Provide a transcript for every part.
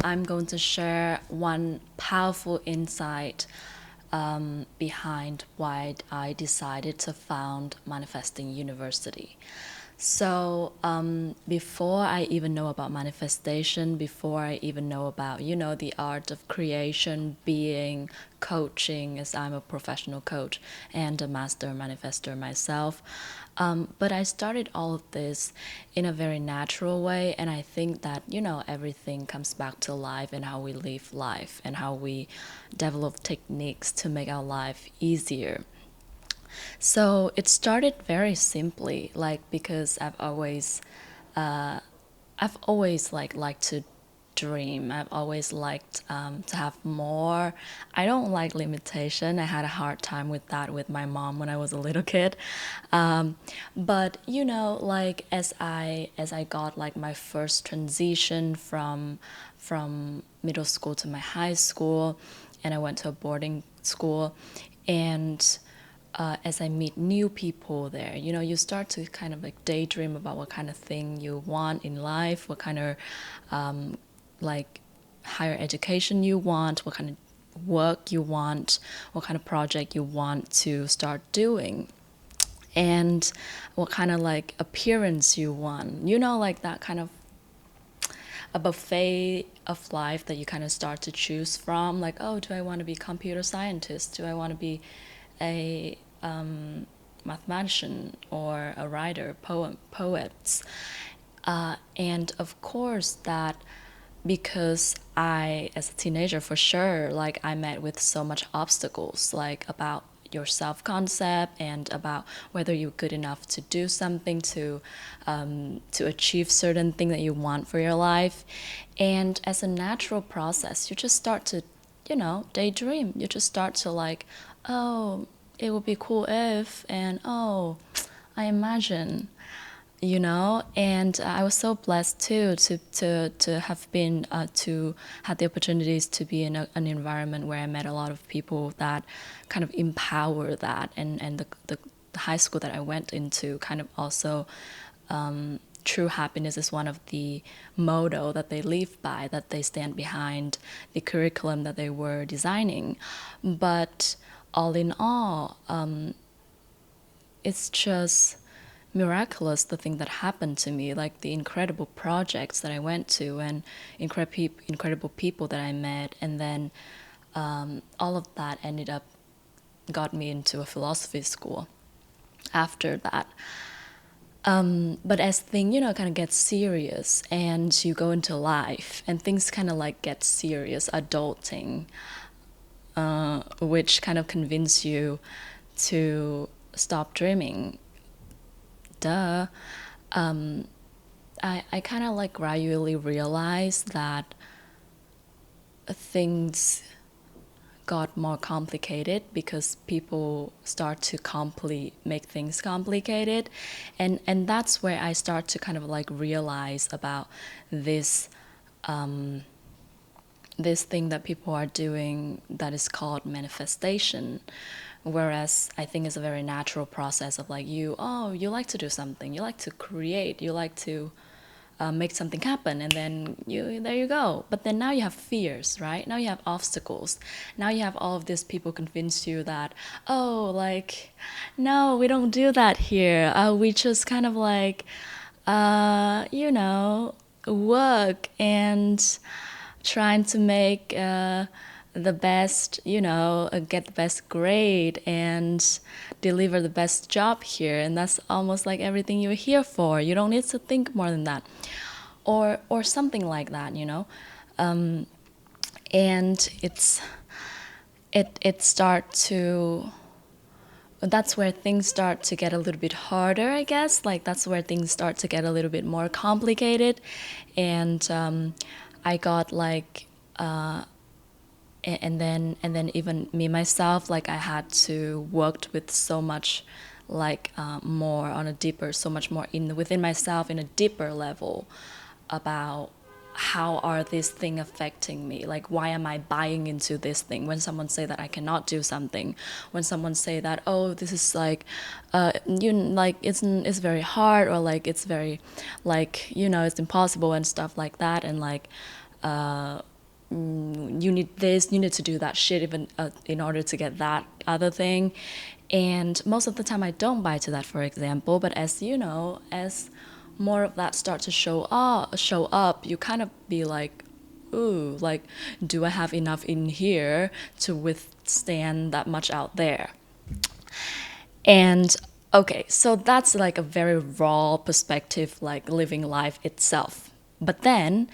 I'm going to share one powerful insight behind why I decided to found Manifesting University. So, before I even know about manifestation, before I even know about, the art of creation, being, coaching, as I'm a professional coach and a master manifester myself, but I started all of this in a very natural way, and I think that, everything comes back to life and how we live life and how we develop techniques to make our life easier. So it started very simply, like because I've always liked to dream. I've always liked to have more. I don't like limitation. I had a hard time with that with my mom when I was a little kid. But like as I got like my first transition from middle school to my high school, and I went to a boarding school, and as I meet new people there, you start to kind of like daydream about what kind of thing you want in life, what kind of like higher education you want, what kind of work you want, what kind of project you want to start doing, and what kind of like appearance you want. Like that kind of a buffet of life that you kind of start to choose from. Like, oh, do I want to be a computer scientist? Do I want to be a mathematician or a writer, poets? And of course, that because I, as a teenager, for sure, like I met with so much obstacles, like about your self concept and about whether you're good enough to do something to achieve certain thing that you want for your life. And as a natural process, you just start to daydream. You just start to like, oh, it would be cool if, and oh, I imagine, and I was so blessed too to have been to had the opportunities to be in an environment where I met a lot of people that kind of empower that, and the high school that I went into kind of also, true happiness is one of the motto that they live by, that they stand behind the curriculum that they were designing. But all in all, it's just miraculous, the thing that happened to me, like the incredible projects that I went to, and incredible people that I met, and then all of that ended up got me into a philosophy school after that. But as thing kind of gets serious and you go into life and things kind of like get serious, adulting, which kind of convince you to stop dreaming. Duh. I kind of like gradually realized that things got more complicated because people start to make things complicated, and that's where I start to kind of like realize about this this thing that people are doing that is called manifestation. Whereas I think it's a very natural process of like you like to do something, you like to create, you like to make something happen, and then there you go. But then now you have fears, right? Now you have obstacles. Now you have all of these people convince you that, oh, like, no, we don't do that here. We just kind of like, work and trying to make the best, get the best grade and deliver the best job here. And that's almost like everything you're here for. You don't need to think more than that. Or something like that. And it start to that's where things start to get a little bit harder, I guess. Like that's where things start to get a little bit more complicated. And I got like and then even me myself, like I had to work with so much, like more on a deeper, so much more in within myself in a deeper level about how are this thing affecting me, like why am I buying into this thing when someone say that I cannot do something, when someone say that, oh, this is like like it's very hard, or like it's very like it's impossible and stuff like that. And like you need this, you need to do that shit even in order to get that other thing. And most of the time I don't buy to that, for example. But as you know, as more of that start to show up, you kind of be like, ooh, like, do I have enough in here to withstand that much out there? And okay, so that's like a very raw perspective, like living life itself. But then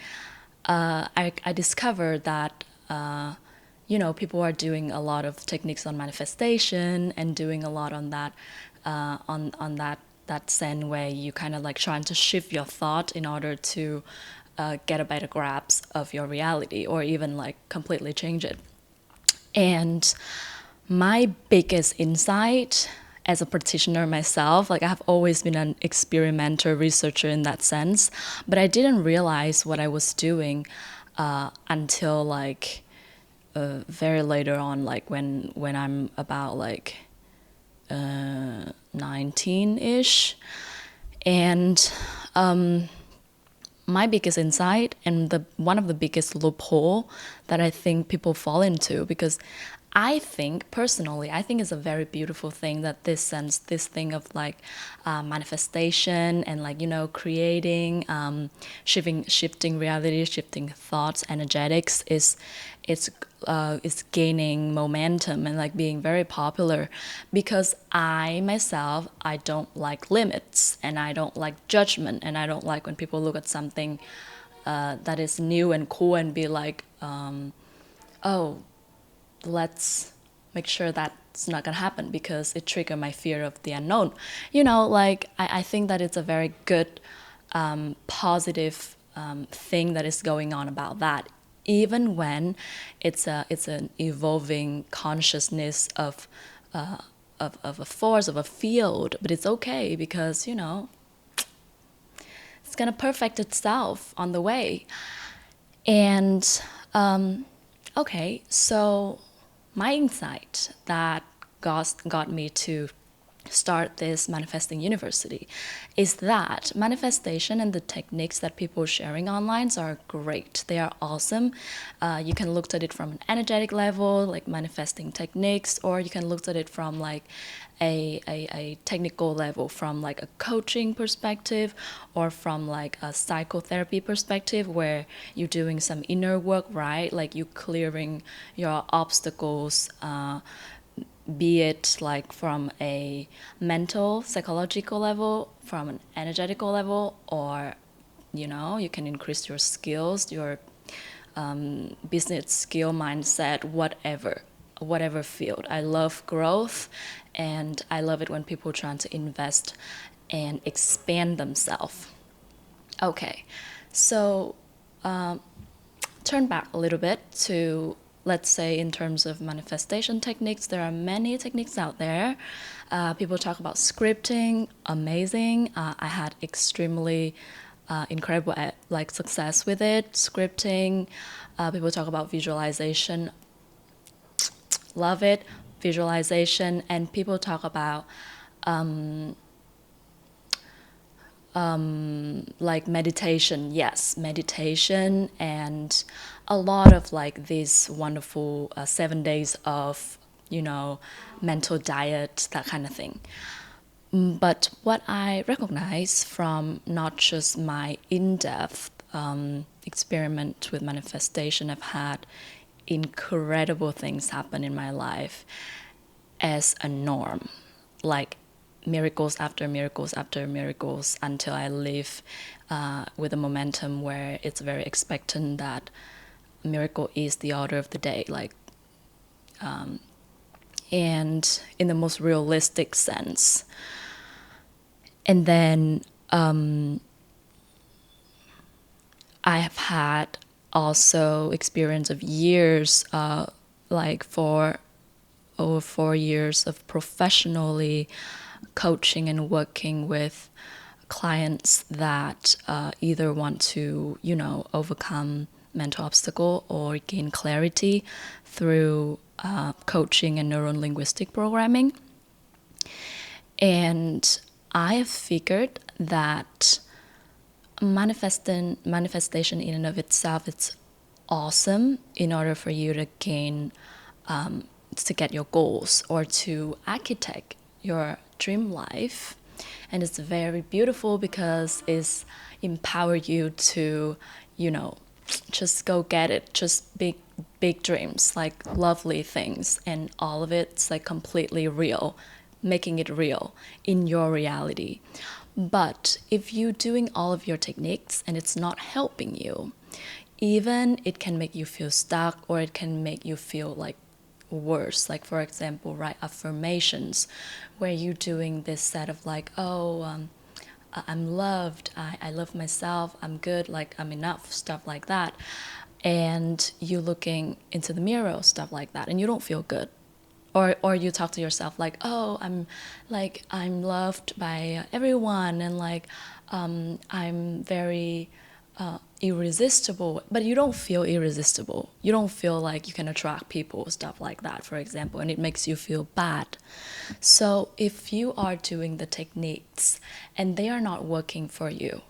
I discovered that people are doing a lot of techniques on manifestation and doing a lot on that on that sense where you kind of like trying to shift your thought in order to get a better grasp of your reality or even like completely change it. And my biggest insight as a practitioner myself, like I have always been an experimenter, researcher in that sense, but I didn't realize what I was doing until like very later on, like when I'm about like 19-ish. And my biggest insight and the one of the biggest loophole that I think people fall into, because I think personally, I think it's a very beautiful thing that this thing of like manifestation and like creating, shifting reality, shifting thoughts, energetics is gaining momentum and like being very popular, because I myself, I don't like limits and I don't like judgment and I don't like when people look at something that is new and cool and be like, oh, let's make sure that's not gonna happen because it triggered my fear of the unknown. Like I think that it's a very good positive thing that is going on about that, even when it's an evolving consciousness of a force of a field. But it's okay because it's gonna perfect itself on the way. And okay, so my insight that got me to start this manifesting university is that manifestation and the techniques that people are sharing online are great. They are awesome. You can look at it from an energetic level, like manifesting techniques, or you can look at it from like a technical level, from like a coaching perspective or from like a psychotherapy perspective, where you're doing some inner work, right? Like you clearing your obstacles, be it like from a mental, psychological level, from an energetical level, or you can increase your skills, your business skill, mindset, whatever field. I love growth, and I love it when people are trying to invest and expand themselves. Okay, so turn back a little bit to, let's say, in terms of manifestation techniques, there are many techniques out there. People talk about scripting, amazing. I had extremely incredible like success with it. Scripting. People talk about visualization, love it. Visualization, and people talk about like meditation. Yes, meditation, and a lot of like these wonderful 7 days of mental diet, that kind of thing. But what I recognize from not just my in-depth experiment with manifestation, I've had incredible things happen in my life as a norm, like miracles after miracles after miracles, until I live with a momentum where it's very expectant that miracle is the order of the day, like, and in the most realistic sense. And then I have had also experience of years, like for over 4 years of professionally coaching and working with clients that either want to, overcome mental obstacle or gain clarity through coaching and neuro-linguistic programming. And I have figured that manifestation in and of itself, it's awesome in order for you to gain to get your goals or to architect your dream life. And it's very beautiful because it's empower you to, you know, just go get it, just big dreams, like lovely things, and all of it's like completely real, making it real in your reality. But if you're doing all of your techniques and it's not helping you, even it can make you feel stuck, or it can make you feel like worse. Like, for example, right, affirmations, where you're doing this set of like, oh, I'm loved, I love myself, I'm good, like I'm enough, stuff like that. And you looking into the mirror, stuff like that, and you don't feel good. Or you talk to yourself like, oh, I'm loved by everyone, and like I'm very irresistible, but you don't feel irresistible. You don't feel like you can attract people, stuff like that, for example, and it makes you feel bad. So if you are doing the techniques and they are not working for you,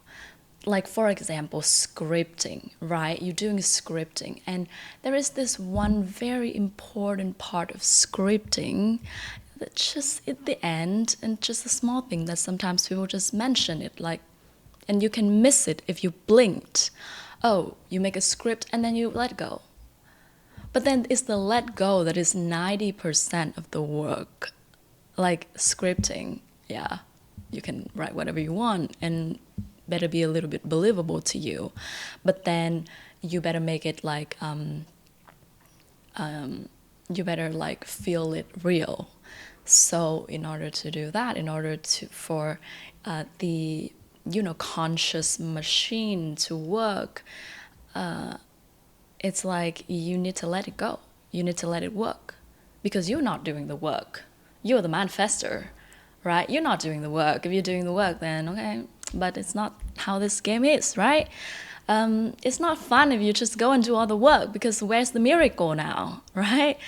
like for example scripting, right, you're doing scripting, and there is this one very important part of scripting that just at the end, and just a small thing that sometimes people just mention it, like, and you can miss it if you blinked. Oh, you make a script and then you let go, but then it's the let go that is 90% of the work. Like scripting, yeah, you can write whatever you want and better be a little bit believable to you, but then you better make it like you better like feel it real. So in order to do that, in order to for the conscious machine to work, it's like you need to let it go. You need to let it work, because you're not doing the work. You're the manifester, right? You're not doing the work. If you're doing the work, then okay, but it's not how this game is, right? It's not fun if you just go and do all the work, because where's the miracle now, right?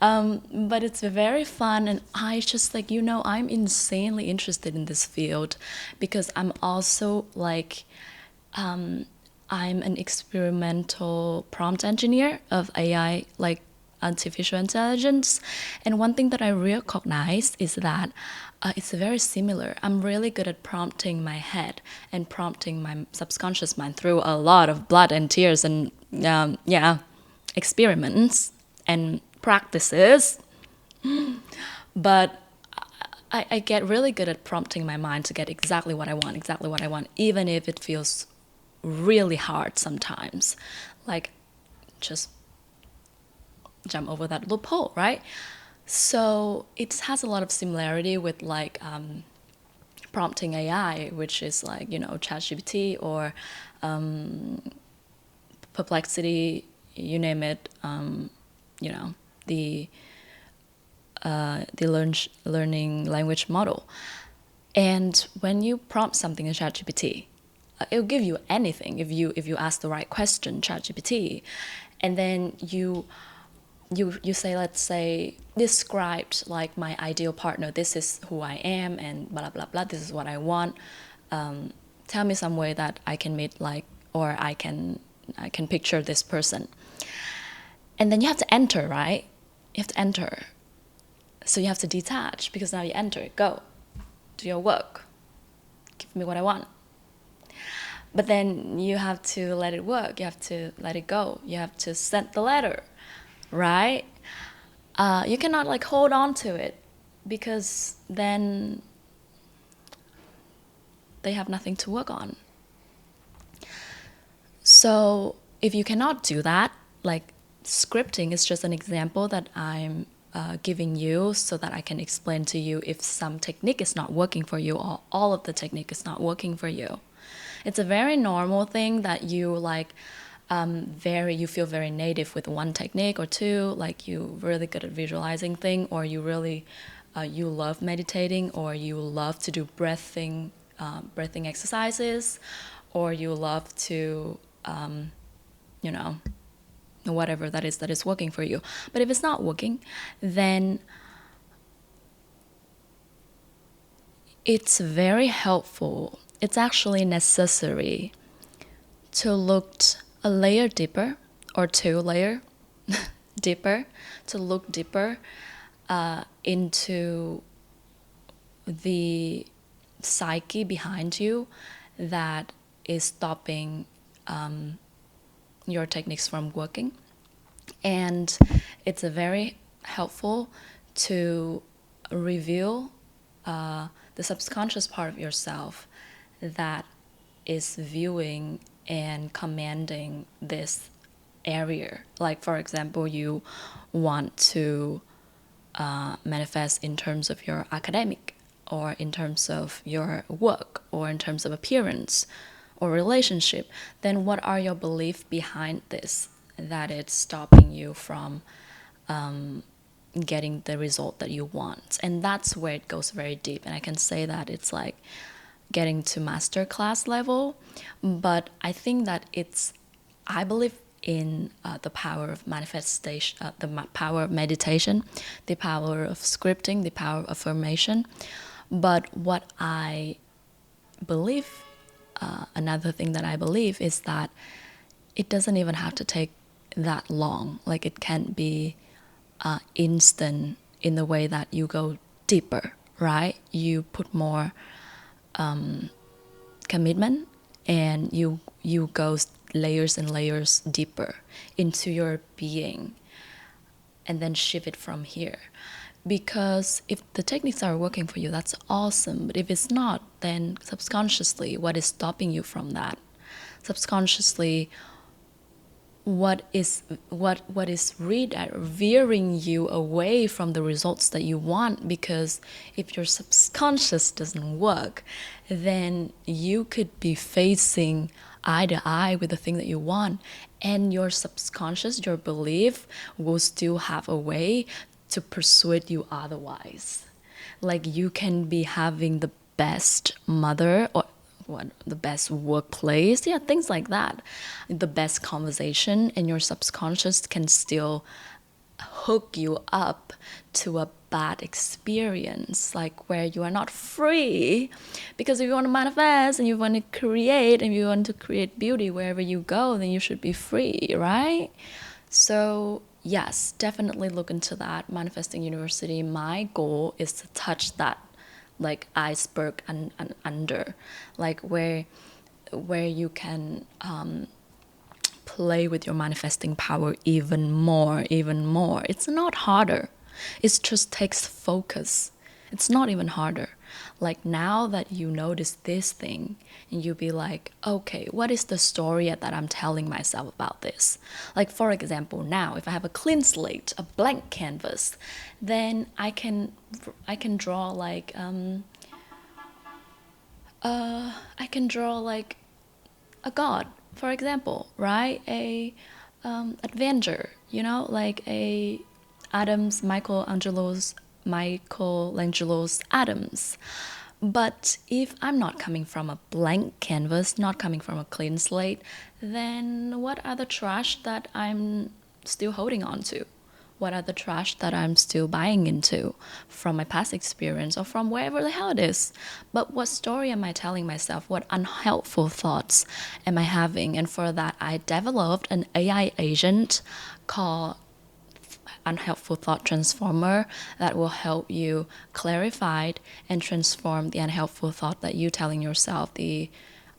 But it's very fun, and I just like, I'm insanely interested in this field, because I'm also like, I'm an experimental prompt engineer of AI, like artificial intelligence. And one thing that I recognize is that it's very similar. I'm really good at prompting my head and prompting my subconscious mind through a lot of blood and tears and, experiments and practices. But I get really good at prompting my mind to get exactly what I want, even if it feels really hard sometimes. Like, just jump over that loophole, right? So it has a lot of similarity with like prompting AI, which is like, ChatGPT or Perplexity, you name it. The learning language model. And when you prompt something in ChatGPT, it'll give you anything if you ask the right question, ChatGPT, and then you say, let's say, described like my ideal partner. This is who I am, and blah blah blah. This is what I want. Tell me some way that I can meet, like, or I can picture this person. And then you have to enter, right? You have to enter. So you have to detach, because now you enter. Go, do your work. Give me what I want. But then you have to let it work. You have to let it go. You have to send the letter, right? You cannot like hold on to it, because then they have nothing to work on. So if you cannot do that, like, scripting is just an example that I'm giving you so that I can explain to you if some technique is not working for you, or all of the technique is not working for you. It's a very normal thing that you like you feel very native with one technique or two, like you really good at visualizing thing, or you really you love meditating, or you love to do breathing exercises, or you love to whatever that is working for you. But if it's not working, then it's very helpful. It's actually necessary to look a layer deeper, or two layer deeper, to look deeper into the psyche behind you that is stopping your techniques from working. And it's a very helpful to reveal the subconscious part of yourself that is viewing and commanding this area. Like, for example, you want to manifest in terms of your academic, or in terms of your work, or in terms of appearance or relationship. Then what are your beliefs behind this that it's stopping you from getting the result that you want? And that's where it goes very deep. And I can say that it's like getting to master class level. But I think that I believe in the power of manifestation, the power of meditation, the power of scripting, the power of affirmation. But what I believe, another thing that I believe, is that it doesn't even have to take that long. Like, it can't be instant in the way that you go deeper, right? You put more commitment, and you go layers and layers deeper into your being, and then shift it from here. Because if the techniques are working for you, that's awesome. But if it's not, then subconsciously, what is stopping you from that? Subconsciously, what is veering you away from the results that you want? Because if your subconscious doesn't work, then you could be facing eye to eye with the thing that you want, and your subconscious, your belief, will still have a way to persuade you otherwise. Like, you can be having the best mother, or the best workplace, yeah, things like that, the best conversation, and your subconscious can still hook you up to a bad experience, like where you are not free. Because if you want to manifest, and you want to create, and you want to create beauty wherever you go, then you should be free, right? So yes, definitely look into that. Manifesting University, my goal is to touch that like iceberg and under, like where you can play with your manifesting power even more. It's not harder, it just takes focus. It's not even harder. Like, now that you notice this thing, and you be like, okay, what is the story that I'm telling myself about this? Like, for example, now if I have a clean slate, a blank canvas, then I can draw like I can draw like a god, for example, right? A adventure, like a Michelangelo's Adams. But if I'm not coming from a blank canvas, not coming from a clean slate, then what are the trash that I'm still holding on to? What are the trash that I'm still buying into from my past experience, or from wherever the hell it is? But what story am I telling myself? What unhelpful thoughts am I having? And for that, I developed an AI agent called Unhelpful Thought Transformer that will help you clarify and transform the unhelpful thought that you're telling yourself, the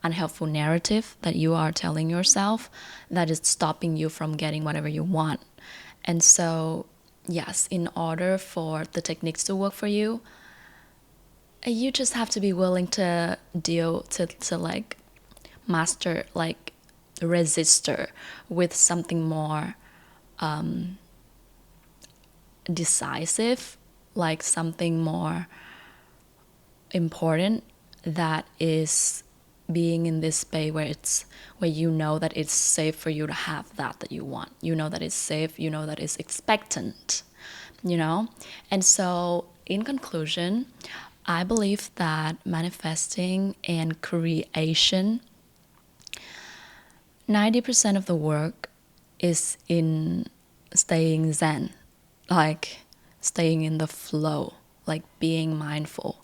unhelpful narrative that you are telling yourself, that is stopping you from getting whatever you want. And so, yes, in order for the techniques to work for you, you just have to be willing to like master, like register with something more decisive, like something more important, that is being in this space where you know that it's safe for you to have that you want. You know that it's safe, you know that it's expectant, And so, in conclusion, I believe that manifesting and creation, 90% of the work is in staying zen, like staying in the flow, like being mindful.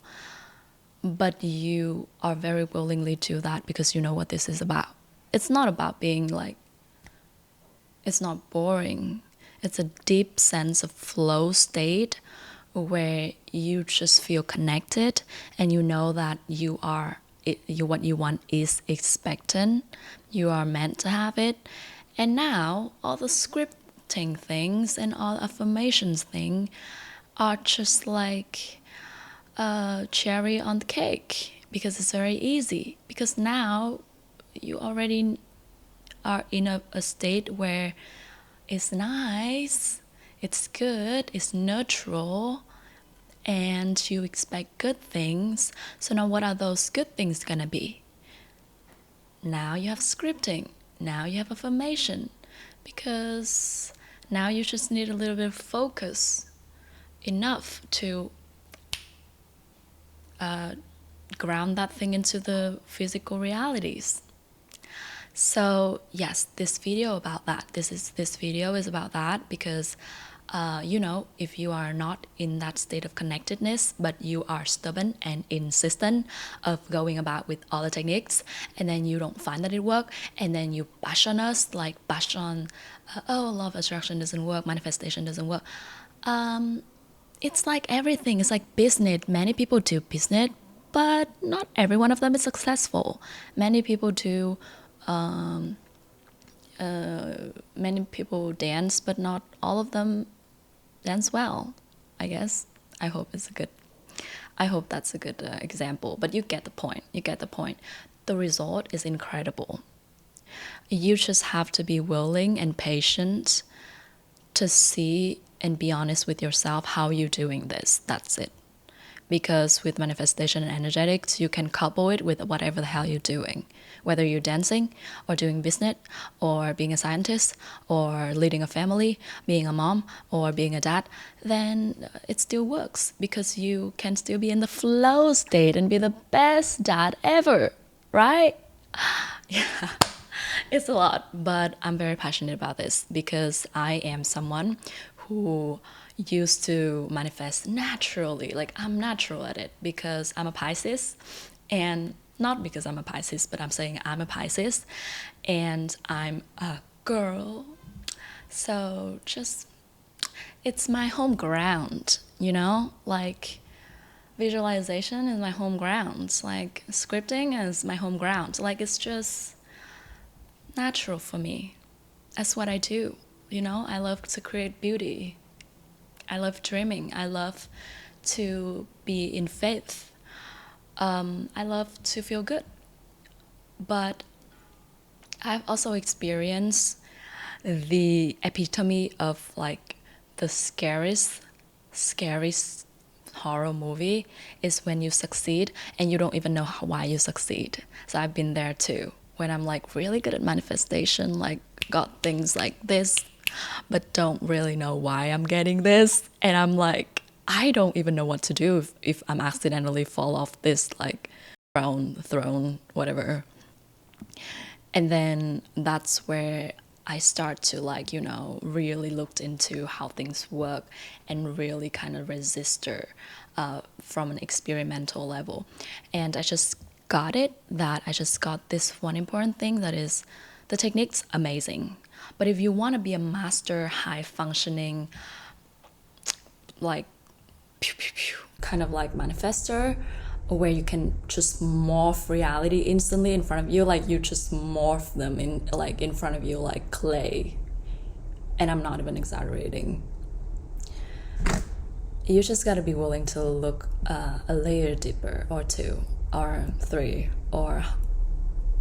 But you are very willingly do that because you know what this is about. It's not about being like It's not boring. It's a deep sense of flow state where you just feel connected and you know that what you want is expectant. You are meant to have it. And now all the scripting things and all affirmations thing are just like a cherry on the cake because it's very easy. Because now you already are in a state where it's nice, it's good, it's neutral, and you expect good things. So now what are those good things gonna be? Now you have scripting, now you have affirmation, because now you just need a little bit of focus, enough to ground that thing into the physical realities. So yes, this video about that. This video is about that because if you are not in that state of connectedness, but you are stubborn and insistent of going about with all the techniques, and then you don't find that it work, and then you bash on us, like bash on, law of attraction doesn't work, manifestation doesn't work. It's like everything. It's like business. Many people do business, but not every one of them is successful. Many people do. Many people dance, but not all of them dance well, I guess. I hope that's a good example, but you get the point. The result is incredible. You just have to be willing and patient to see and be honest with yourself how you're doing this. That's it. Because with manifestation and energetics, you can couple it with whatever the hell you're doing. Whether you're dancing or doing business or being a scientist or leading a family, being a mom or being a dad, then it still works because you can still be in the flow state and be the best dad ever, right? Yeah, it's a lot, but I'm very passionate about this because I am someone who used to manifest naturally. Like I'm natural at it because I'm a Pisces, and not because I'm a Pisces, but I'm saying I'm a Pisces and I'm a girl. So just, it's my home ground, like visualization is my home ground, like scripting is my home ground. Like it's just natural for me. That's what I do. I love to create beauty. I love dreaming. I love to be in faith. I love to feel good. But I've also experienced the epitome of like the scariest horror movie is when you succeed and you don't even know why you succeed. So I've been there too. When I'm like really good at manifestation, like got things like this, but don't really know why I'm getting this. And I'm like, I don't even know what to do if I'm accidentally fall off this like throne, whatever. And then that's where I start to like, really looked into how things work and really kind of register from an experimental level. And I just got this one important thing, that is the technique's amazing. But if you want to be a master, high functioning, like kind of like manifester, where you can just morph reality instantly in front of you, like you just morph them in front of you like clay. And I'm not even exaggerating. You just gotta be willing to look a layer deeper, or two, or three, or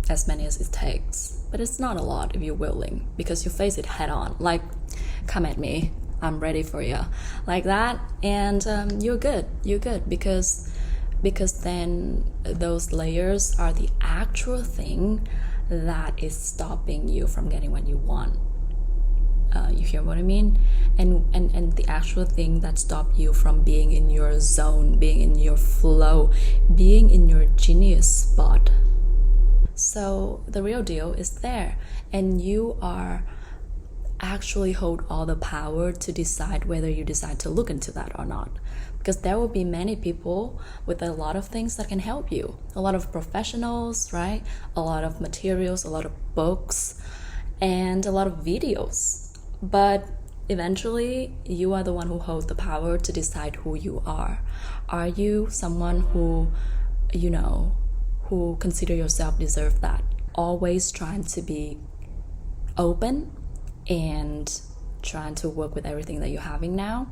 as many as it takes. But it's not a lot if you're willing, because you face it head on. Like, come at me, I'm ready for you, like that. And you're good because then those layers are the actual thing that is stopping you from getting what you want. You hear what I mean? And the actual thing that stopped you from being in your zone, being in your flow, being in your genius spot. So the real deal is there, and you are actually hold all the power to decide whether you decide to look into that or not. Because there will be many people with a lot of things that can help you. A lot of professionals, right? A lot of materials, a lot of books. and a lot of videos. But eventually, you are the one who holds the power to decide who you are. Are you someone who, who consider yourself deserve that? Always trying to be open and trying to work with everything that you're having now.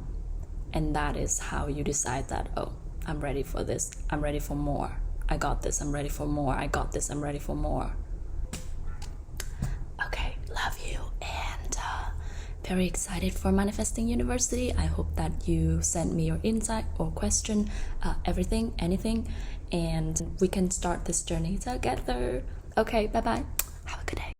And that is how you decide that, oh, I'm ready for this. I'm ready for more. I got this. I'm ready for more. I got this. I'm ready for more. Okay, love you. And very excited for Manifesting University. I hope that you send me your insight or question, everything, anything. And we can start this journey together. Okay, bye-bye. Have a good day.